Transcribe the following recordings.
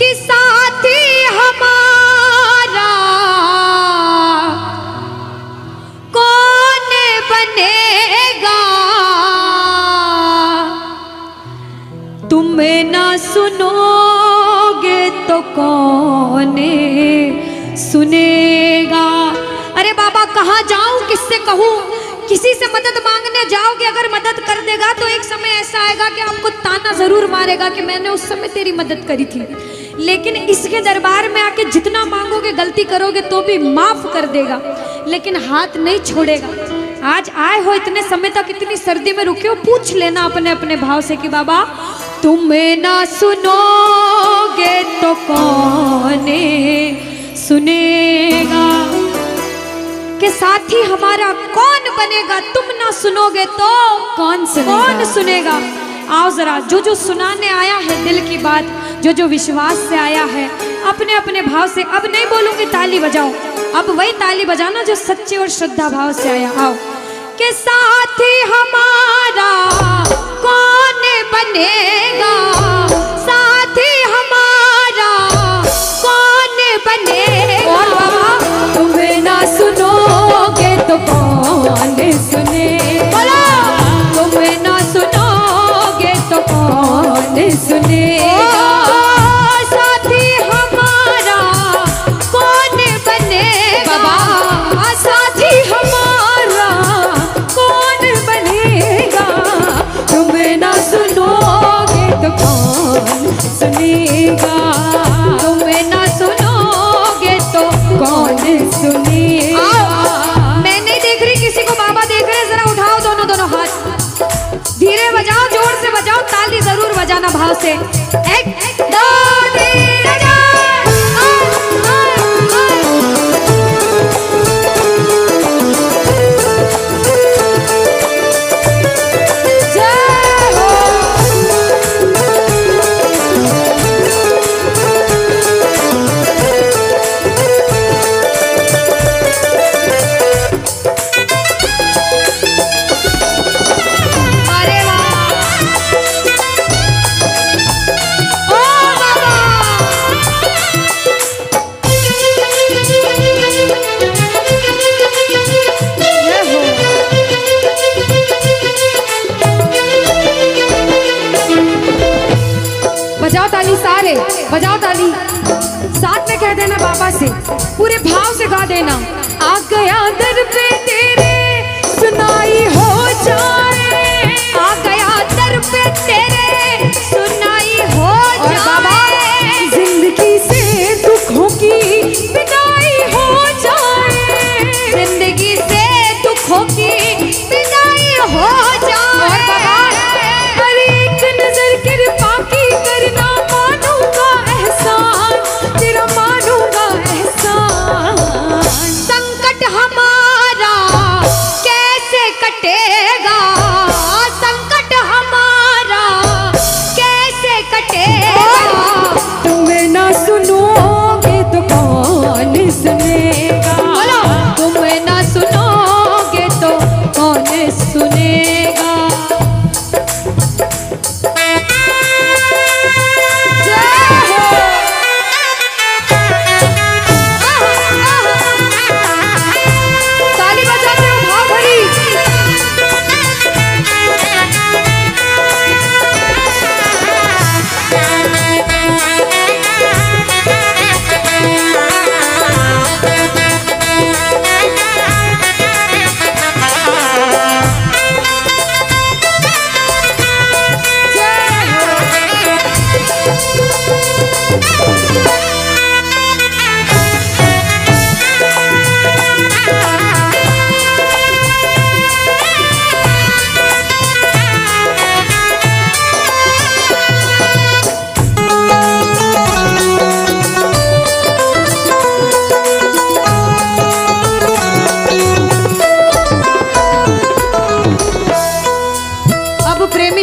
कि साथी हमारा कौन बनेगा, तुम ना सुनोगे तो कौन सुनेगा। अरे बाबा कहाँ जाऊं, किससे कहूं, किसी से मदद मांगने जाओगे, अगर मदद कर देगा तो एक समय ऐसा आएगा कि आपको ताना जरूर मारेगा कि मैंने उस समय तेरी मदद करी थी। लेकिन इसके दरबार में आके जितना मांगोगे, गलती करोगे तो भी माफ कर देगा, लेकिन हाथ नहीं छोड़ेगा। आज आए हो इतने समय तक, इतनी सर्दी में रुके हो, पूछ लेना अपने अपने भाव से कि बाबा तुम ना सुनोगे तो कौन सुनेगा, कि साथी हमारा कौन बनेगा, तुम ना सुनोगे तो कौन सुनेगा। आओ जरा, जो सुनाने आया है दिल की बात, जो विश्वास से आया है, अपने अपने भाव से, अब नहीं बोलूंगी ताली बजाओ, अब वही ताली बजाना जो सच्चे और श्रद्धा भाव से आया। आओ कि साथी हमारा कौन बनेगा, साथी हमारा कौन बनेगा, और बाबा तुम्हें ना सुनोगे तो कौन सुनेगा, तुम्हें ना सुनोगे तो कौन सुनेगा, साथी हमारा कौन बनेगा, साथी हमारा कौन बनेगा, तुम्हें ना सुनोगे तो कौन सुनेगा, तुम्हें ना सुनोगे तो कौन सुनेगा। मैं नहीं देख रही किसी को, बाबा देख रहे, जरा उठाओ दोनों हाथ, धीरे बजाओ, जोर से बजाओ, ताली जरूर बजाना भाव से। एक दो तीन बजाओ ताली, साथ में कह देना बाबा से, पूरे भाव से गा देना। आ गया दर पे तेरे सुनाई हो जाए, आ गया दर पे तेरे सुनाई हो जाए, जिंदगी से दुखों की विदाई हो जाए, जिंदगी से दुखों की विदाई हो जाए, हर एक नजर कृपा की करना, मानूंगा एहसान तेरा, मानूंगा एहसान, संकट हमारा कैसे कटेगा, संकट हमारा कैसे कटेगा, तुम्हें ना सुनोगे तो कौन सुनेगा, तुम्हें ना सुनोगे तो कौन सुनेगा।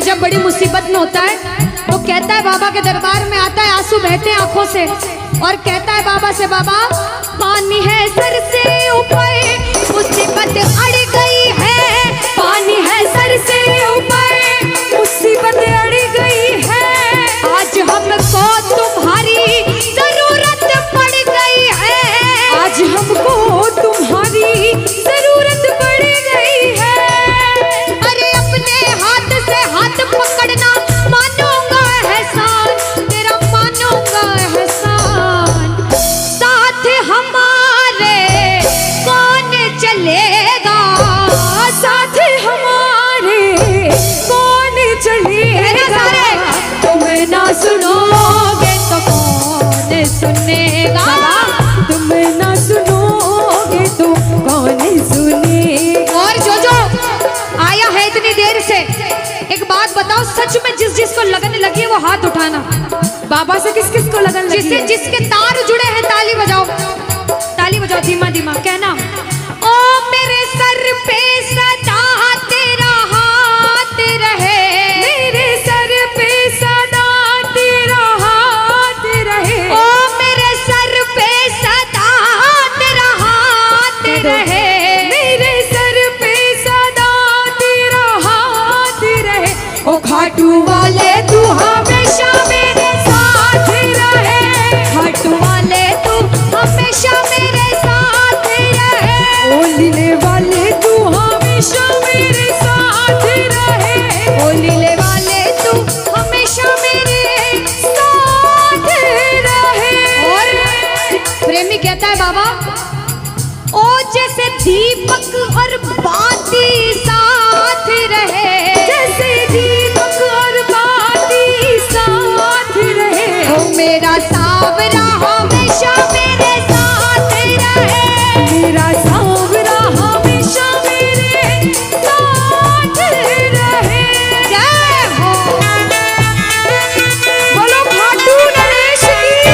जब बड़ी मुसीबत में होता है तो कहता है, बाबा के दरबार में आता है, आंसू बहते हैं आंखों से, और कहता है बाबा से, बाबा पानी है सर से ऊपर, मुसीबत अड़ गई है, पानी है सर से ऊपर, मुसीबत अड़ गई है, आज हमको तुम्हारी सुनेगा? तुम ना सुनोगे तो कौन सुनेगा? और जो आया है इतनी देर से, एक बात बताओ, सच में जिस जिसको लगन लगी है वो हाथ उठाना। बाबा से किस किस को लगन लगी जिससे है? जिसके तार जुड़े हैं ताली बजाओ, ताली बजाओ धीमा धीमा, कहना ओ मेरे सर पे सदा तेरा हाथ रहे, मेरे सर पे सदा तेरा हाथ रहे, ओ मेरे सर पे सदा तेरा हाथ रहे, मेरे सर पे सदा तेरा हाथ रहे। ओ खाटू वाले तू हमेशा मेरे साथ रहे, खाटू वाले तू हमेशा मेरे साथ रहे, ओ लीले वाले तू हमेशा मेरे साथ रहे, ओ लीले वाले तू हमेशा मेरे साथ रहे। और प्रेमी कहता है बाबा, ओ जैसे दीपक और बाती साथ रहे, जैसे दीपक और बाती साथ रहे, ओ मेरा सावरा हमेशा मेरे साथ रहे, मेरा सांवरा हमेशा मेरे साथ रहे। जय हो। बोलो खाटू नरेश की।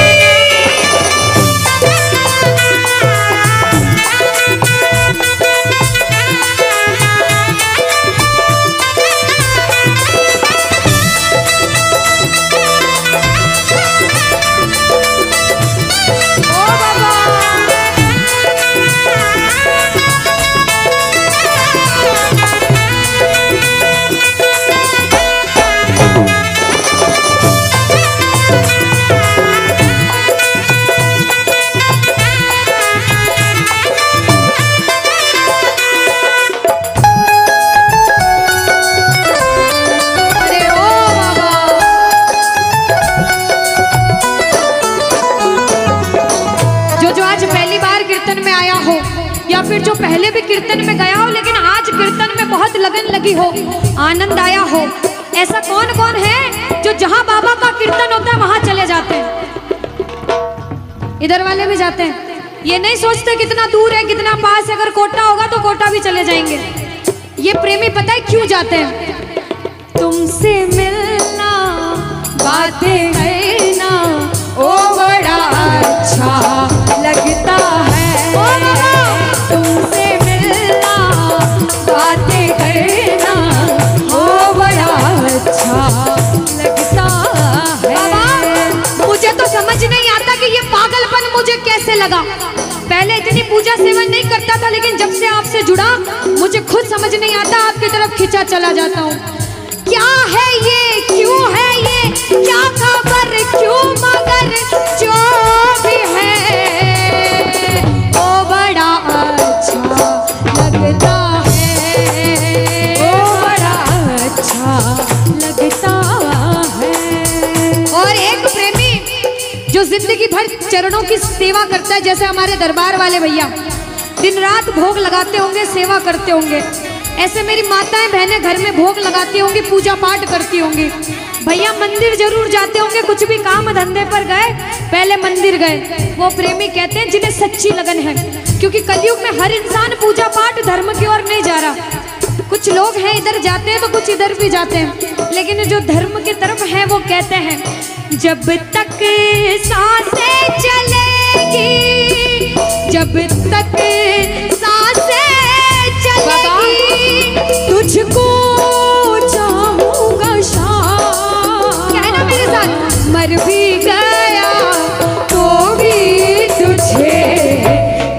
ओ बाबा। अरे ओ बाबा, जो आज पहली बार कीर्तन में आया हो या फिर जो पहले भी कीर्तन में गया हो लेकिन आज कीर्तन में बहुत लगन लगी हो, आनंद आया हो, ऐसा कौन कौन है जो जहां बाबा का कीर्तन होता है वहां चले जाते हैं? इधर वाले भी जाते हैं, ये नहीं सोचते कितना दूर है कितना पास है, अगर कोटा होगा तो कोटा भी चले जाएंगे। ये प्रेमी पता है क्यों जाते हैं? तुमसे मिलना बातें करना ओ बड़ा अच्छा लगता है, ओ बाबा। तुमसे मिलना बातें करना ओ बड़ा अच्छा लगता है। बाबा मुझे तो समझ नहीं आता कि ये पागलपन मुझे कैसे लगा। पहले इतनी पूजा सेवन नहीं करता था लेकिन जब से आपसे जुड़ा मुझे खुद समझ नहीं आता, आपकी तरफ खिंचा चला जाता हूँ। क्या है ये, क्यों है ये, क्या खबर, क्यों, मगर जो भी है ओ बड़ा अच्छा लगता है, ओ बड़ा अच्छा लगता है। और एक प्रेमी जो जिंदगी भर चरणों की सेवा करता है, जैसे हमारे दरबार वाले भैया दिन रात भोग लगाते होंगे, सेवा करते होंगे, ऐसे मेरी माताएं बहनें घर में भोग लगाती होंगी, पूजा पाठ करती होंगी। भैया मंदिर जरूर जाते होंगे, कुछ भी काम धंधे पर गए पहले मंदिर गए। वो प्रेमी कहते हैं जिन्हें सच्ची लगन है, क्योंकि कलयुग में हर इंसान पूजा पाठ धर्म की ओर नहीं जा रहा। कुछ लोग हैं इधर जाते हैं तो कुछ इधर भी जाते हैं, लेकिन जो धर्म की तरफ है वो कहते हैं जब तक सांसें चलेगी, जब तक सांसें चलेगी तुझको चाहूंगा शाम, कहना मेरे साथ, मर भी गया तो भी तुझे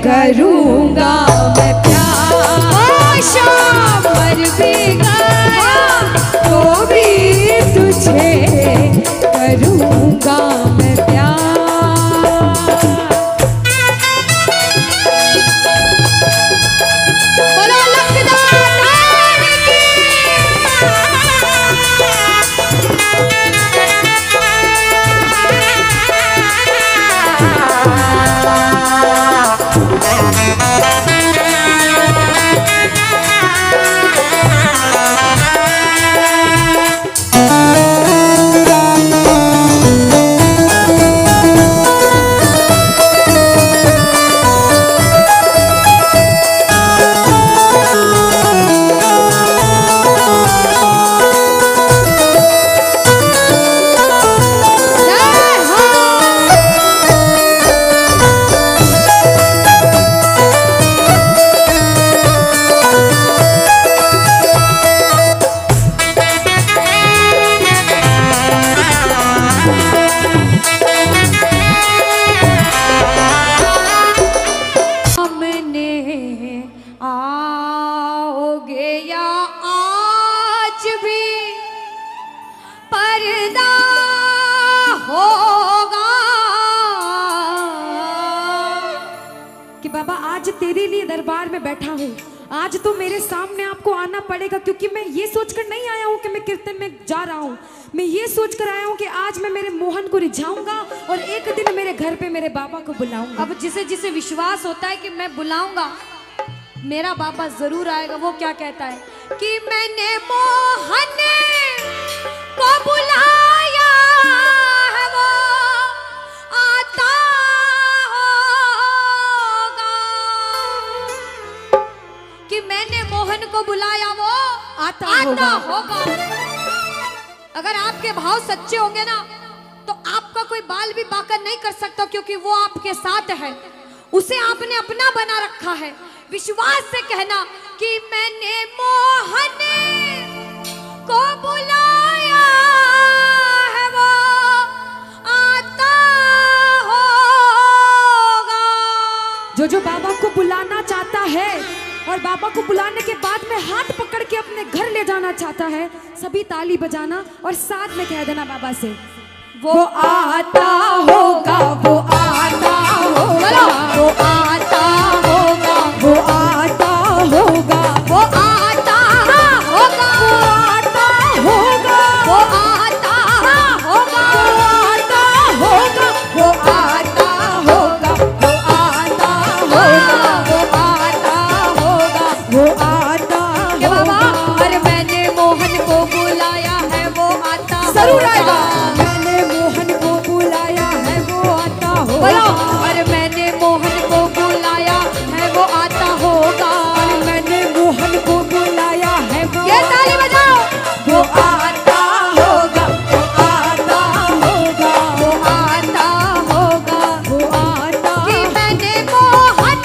करूंगा मैं प्यार। ओ शाम, मर भी गया तो भी तुझे करूंगा मैं प्यार। तेरे लिए दरबार में बैठा हूँ। आज तो मेरे सामने आपको आना पड़ेगा, क्योंकि मैं ये सोचकर नहीं आया हूँ कि मैं कीर्तन में जा रहा हूँ। मैं ये सोचकर आया हूँ कि आज मैं मेरे मोहन को रिझाऊंगा और एक दिन मेरे घर पे मेरे बाबा को बुलाऊंगा। अब जिसे जिसे विश्वास होता है कि मैं बुलाऊंगा, मेरा बाबा जरूर आएगा। वो क्या कहता है कि मैंने मोहन को बुलाया है, वो आता होगा। कि मैंने मोहन को बुलाया, वो आता होगा। अगर आपके भाव सच्चे होंगे ना, तो आपका कोई बाल भी बाका नहीं कर सकता, क्योंकि वो आपके साथ है। उसे आपने अपना बना रखा है। विश्वास से कहना कि मैंने मोहन को बुलाया है, वो आता होगा। जो बाबा को बुलाना चाहता है और बाबा को बुलाने के बाद में हाथ पकड़ के अपने घर ले जाना चाहता है, सभी ताली बजाना और साथ में कह देना बाबा से, वो आता होगा, वो आता होगा, वो आता होगा, वो आता होगा, वो आता होगा, वो आता होगा, वो आता होगा, वो आता होगा, वो आता होगा, वो आता होगा, वो आता के होगा। बाबा, अरे मैंने मोहन को बुलाया है, वो आता जरूर होगा। आएगा। मैंने मोहन को बुलाया है, वो आता होगा। बोलो, अरे मैंने मोहन को बुलाया है, वो आता होगा। मैंने मोहन को बुलाया है, वो ये ताली बजाओ। वो आता होगा, वो आता होगा, वो आता होगा। वो आता कि मैंने मोहन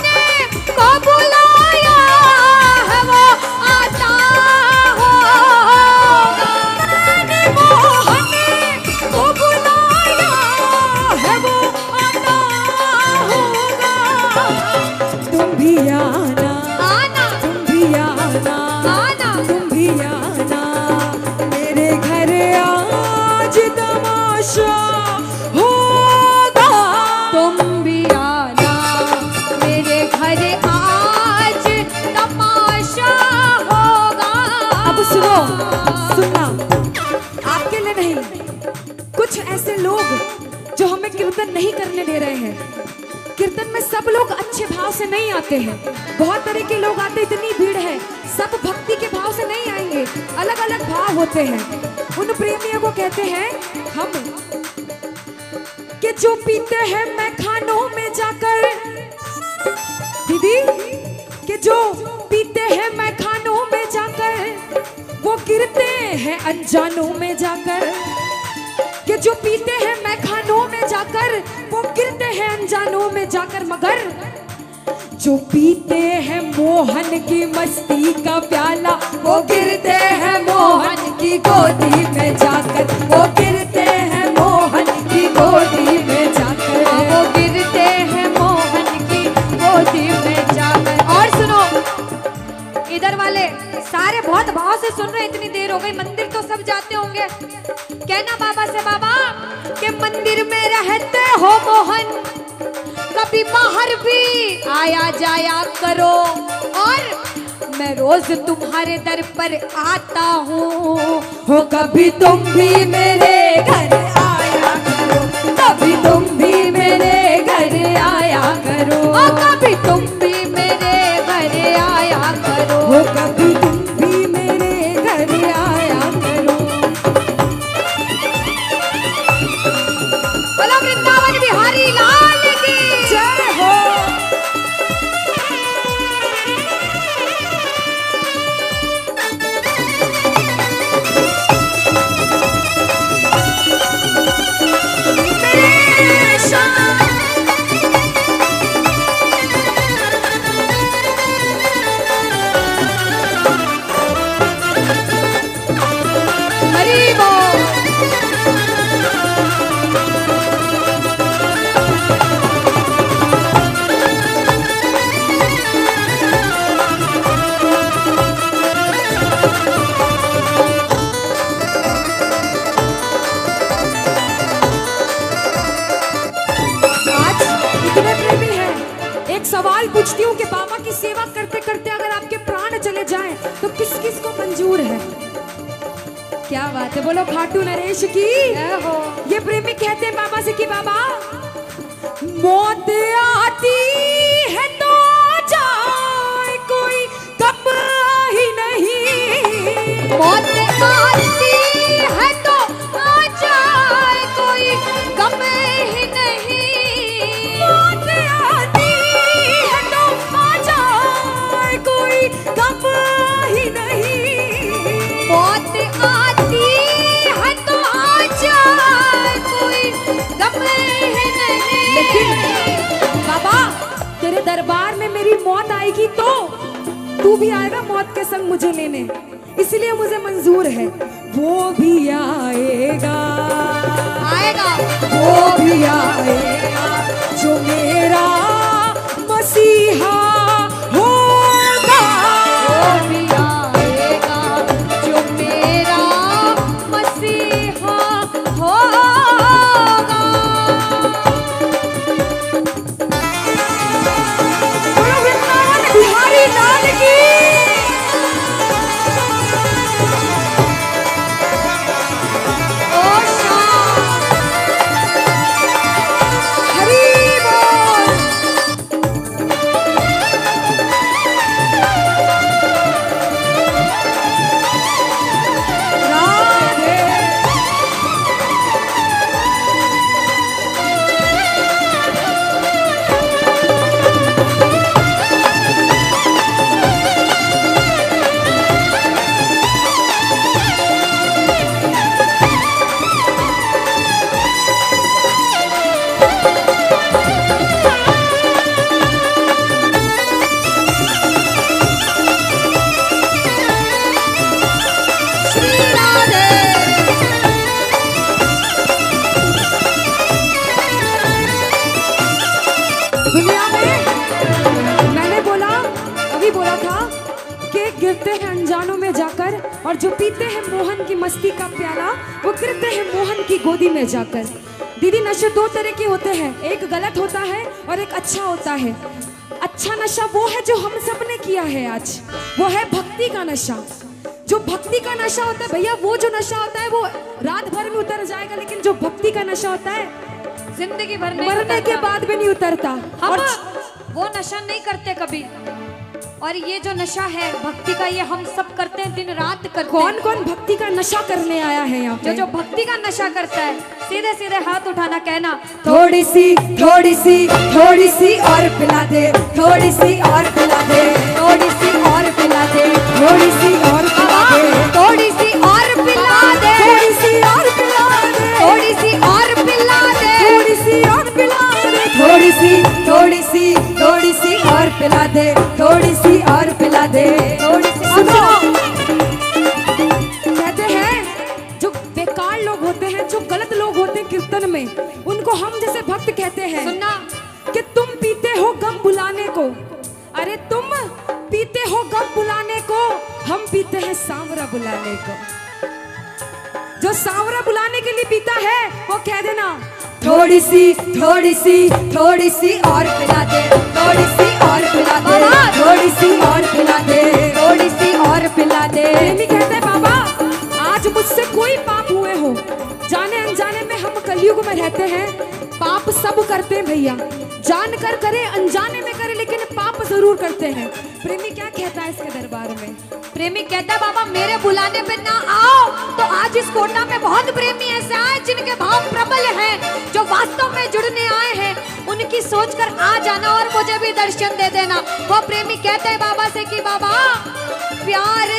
को बुलाया है, वो आता होगा। मैंने मोहन को बुलाया है, वो आता होगा। तुम भी आना, आना, तुम भी आना, आना। तुम भी आना मेरे घर, आज तमाशा होगा। तुम भी आना मेरे घर, आज तमाशा होगा। अब सुनो, सुनना, आपके लिए नहीं, कुछ ऐसे लोग जो हमें कीर्तन नहीं करने दे रहे हैं। कीर्तन में सब लोग अच्छे भाव से नहीं आते हैं, बहुत तरह के लोग आते, इतनी भीड़ है, सब भक्ति के भाव से नहीं आएंगे, अलग अलग भाव होते हैं। उन प्रेमियों को कहते हैं हम कि जो पीते हैं मैं खानों में जाकर, दीदी, कि जो पीते हैं मैं खानों में जाकर, वो गिरते हैं अनजानों में जाकर। कि जो पीते हैं मैं खानों में जाकर, वो गिरते हैं अनजानों में जाकर। मगर जो पीते हैं मोहन की मस्ती का प्याला, वो गिरते हैं मोहन की गोदी में जाकर, वो गिरते हैं मोहन की गोदी में जाकर। वो गिरते हैं मोहन की गोदी में जाकर। और सुनो, इधर वाले सारे बहुत भाव से सुन रहे हैं। इतनी देर हो गई, मंदिर तो सब जाते होंगे। कहना बाबा से, बाबा के मंदिर में रहते हो मोहन, कभी बाहर भी आया जाया करो, और मैं रोज तुम्हारे दर पर आता हूँ। हो कभी तुम भी मेरे घर आया करो, कभी तुम भी मेरे घर आया करो, कभी तुम भी मेरे घर आया करो। हो कभी तुम भी मेरे घर आया करो। बोलो वृंदावन बिहारी लाल की जय हो। हरी बोल। आज इतने प्रेमी हैं, एक सवाल पूछती हूँ कि बाबा बात है, बोलो खाटू नरेश की। ये प्रेमी कहते हैं बाबा से कि बाबा मौत आती है तो जाए कोई गम ही नहीं, मौत आती है तो आ जाए कोई गम ही नहीं, मौत आती है तो आ जाए कोई गम ही नहीं, मौत आती है तो आ जाए कोई गम ही नहीं। लेकिन बाबा तेरे दरबार में मेरी मौत आएगी तो तू भी आएगा मौत के संग मुझे लेने, इसलिए मुझे मंजूर है। वो भी आएगा, आएगा वो भी आएगा जो मेरा मसीहा होगा, वो भी आएगा जो मेरा मसीहा होगा। बोलो वृंदावन बिहारी लाल की। ओ शाम हरि बोल। राधे श्री राधे। दुनिया में मैंने बोला, अभी बोला था कि गिरते हैं अनजानों में जाकर, और जो पीते हैं मोहन की मस्ती का प्याला वो गिरते हैं मोहन की गोदी में जाकर। दीदी नशे दो तरह के होते हैं, एक गलत होता है और एक अच्छा होता है। अच्छा नशा वो है जो हम सब ने किया है आज, वो है भक्ति का नशा। जो भक्ति का नशा होता है भैया, वो जो नशा होता है वो रात भर में उतर जाएगा, लेकिन जो भक्ति का नशा होता है जिंदगी भर नहीं मरने के उतरता। बाद भी नहीं उतरता। हम और वो नशा नहीं करते कभी, और ये जो नशा है भक्ति का, ये हम सब करते हैं, दिन रात करते हैं। कौन कौन भक्ति का नशा करने आया है यहाँ पे? जो भक्ति का नशा करता है सीधे सीधे हाथ उठाना, कहना थोड़ी सी थोड़ी सी थोड़ी सी और पिला दे, थोड़ी सी और पिला दे, थोड़ी सी और पिला दे, थोड़ी सी और पिला दे, थोड़ी सी और पिला दे, थोड़ी सी और पिला दे, थोड़ी सी और पिला दे, थोड़ी सी और पिला दे, थोड़ी सी थोड़ी सी थोड़ी सी और पिला दे, थोड़ी सी और पिला दे, थोड़ी सी। सुनो, कहते हैं जो बेकार लोग होते हैं, जो गलत लोग होते हैं कीर्तन में, उनको हम जैसे भक्त कहते हैं सुनना कि तुम पीते हो गम बुलाने को। अरे तुम पीते हो गम बुलाने को, हम पीते हैं सांवरा बुलाने को। जो सांवरा बुलाने के लिए पीता है वो कह देना थोड़ी सी थोड़ी सी थोड़ी सी और पिला दे, थोड़ी सी और पिला दे, थोड़ी सी और पिला दे, थोड़ी सी और पिला दे। प्रेमी कहते हैं बाबा आज मुझसे कोई पाप हुए हो, जाने अनजाने में हम कलयुग में रहते हैं, पाप सब करते हैं भैया, जानकर करे अनजाने में करे, लेकिन पाप जरूर करते हैं। प्रेमी क्या कहता है इसके दरबार में? प्रेमी कहता है बाबा मेरे बुलाने पे ना आओ तो आज इस कोटा में बहुत प्रेमी ऐसे आए जिनके भाव प्रबल हैं, जो वास्तव में जुड़ने आए हैं, उनकी सोचकर आ जाना और मुझे भी दर्शन दे देना। वो प्रेमी कहते हैं बाबा से कि बाबा प्यार